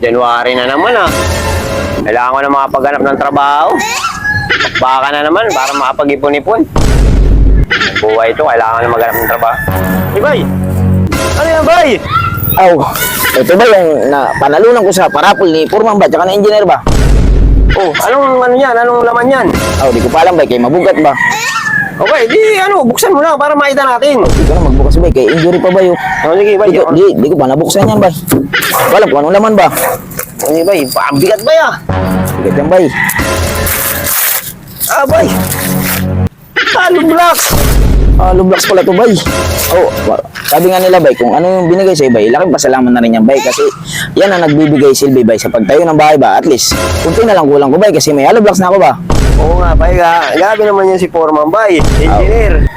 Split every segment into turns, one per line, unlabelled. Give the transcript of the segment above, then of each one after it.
January na naman ah. Kailangan ko na makapaghanap ng trabaho. Baka na naman para makapag-ipon-ipon. Buhay ito, kailangan ko na maghanap ng trabaho. Hey, bay! Ano yan, bay?
Aw, ito ba yung panalunan ko sa parapol ni Purman ba, tsaka na engineer ba?
Oh, anong ano yan? Anong laman yan?
Aw, di ko pa alam ba, kay mabugat ba?
Okay, di ano, buksan mo na para makita natin.
Di ko na magbukas ba, kay injury pa ba yun?
Oh, sige, bay.
Di ko pa nabuksan yan ba? Wala kung anong laman ba?
Sige, bay. Pabigat ba ya?
Bigat yan ba?
Ah, bay. Hollow blocks.
Lublocks pala to bay. Oh, sabi nga nila bay, kung ano yung binigay sa'yo bay, laking pasalamat na rin yan bay kasi yan ang nagbibigay silbi bay sa pagtayo ng bahay ba. At least, kunti na lang kulang ko bay kasi may hollow blocks na ako ba.
Oo nga, bay. Gabi naman yan si Foreman, bay. Engineer.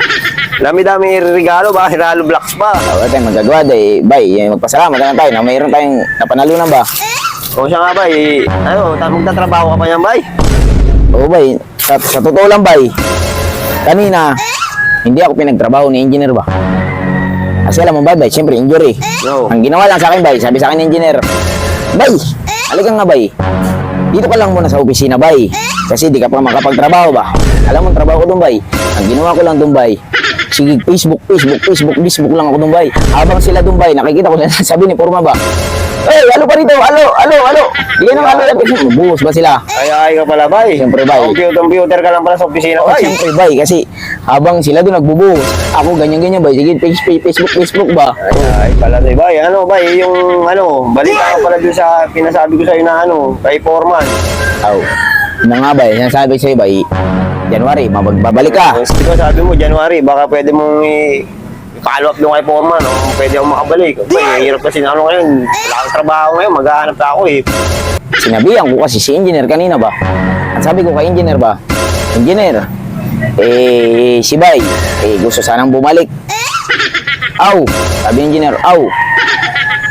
Dami-dami regalo ba? Hollow blocks pa.
Wala tayong magagawa day, bay. Magpasalamat na lang tayo na mayroon tayong napanalunan ba.
O siya nga, bay. Ano, magtatrabaho ka pa yan, bay?
Oo bay, sa totoo lang bay, kanina, hindi ako pinagtrabaho ni engineer ba. Kasi alam mo ba bay, siyempre injury.
No.
Ang ginawa lang sa akin bay, sabi sa akin ng engineer, bay, halika nga bay, dito ka lang muna sa opisina bay, kasi di ka pa makapagtrabaho ba. Alam mo ang trabaho ko doon bay, ang ginawa ko lang doon bay, sige Facebook lang ako doon bay. Habang sila doon bay, nakikita ko na sabi ni Purma ba, hey, alo pa rito, alo. Di ka nang alo yan, buhos ba sila?
Ay ka pala, bay.
Siyempre, bay.
Computer ka lang pala sa opisina,
Oo,
bay.
siyempre bay, kasi habang sila doon nagbubuhos, ako ganyan bay, sige Facebook ba?
Ay pala, bay. Ano, bay, yung ano, balita ka pala dun sa pinasabi ko sa'yo na ano, kay Foreman.
Aw, na nga bay, sinasabi sa'yo bay, January, magbabalik ka.
Di ba sabi mo, January, baka pwede mong follow up doon kay Foreman, o pwede akong makabalik. Bay, hirap kasi na ano ngayon, wala akong trabaho ngayon, maghahanap na ako eh.
Sinabihan ko kasi si engineer kanina ba, at sabi ko kay engineer ba, engineer, si bay, gusto sanang bumalik. Aw, sabi ng engineer,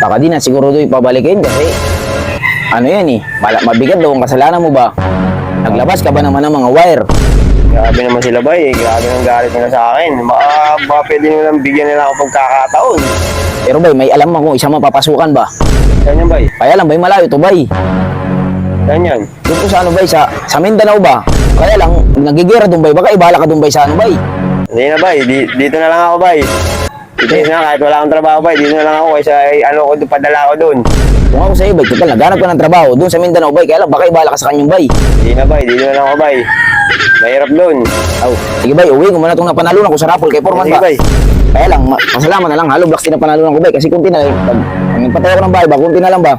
baka di na siguro doon ipabalikin kasi, ano yan mabigat daw ang kasalanan mo ba? Naglabas ka ba naman ng mga wire?
Grabe naman sila, bay. Grabe ng galit nila sa akin. Baka pwede nilang bigyan nila ako pagkakataon.
Pero bay, may alam mo kung isang mapapasukan ba?
Saan yan, bay?
Kaya lang bay, malayo to bay.
Saan yan?
Dito sa ano bay, sa Mindanao ba? Kaya lang, nagigera doon bay, baka ibala ka doon bay sa ano bay.
Hindi na, bay. Dito na lang ako, bay. Dito na, kahit wala akong trabaho, bay. Dito na lang ako kaysa ano ko, padala ko doon.
Kung ako sa'yo bay, total, naghanap ka ng trabaho doon sa Mindanao bay, kaya lang baka ibala ka sa kanyang bay.
Hindi na, bay. Dito na lang ako, bay. Mahirap doon.
Sige bay, uwi ko muna itong napanalunan ko sa raffle kay Foreman
Sige,
ba?
bay.
Kaya lang, pasalamat na lang, hollow blocks din ang panalunan ko bay, kasi kunti na lang, pag nagpatayo ko ng bahay ba, kunti na lang ba?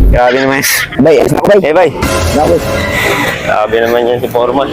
Grabe naman.
Bay, alis na ko bay.
Eh, bay.
Okay.
Grabe naman yan si Foreman.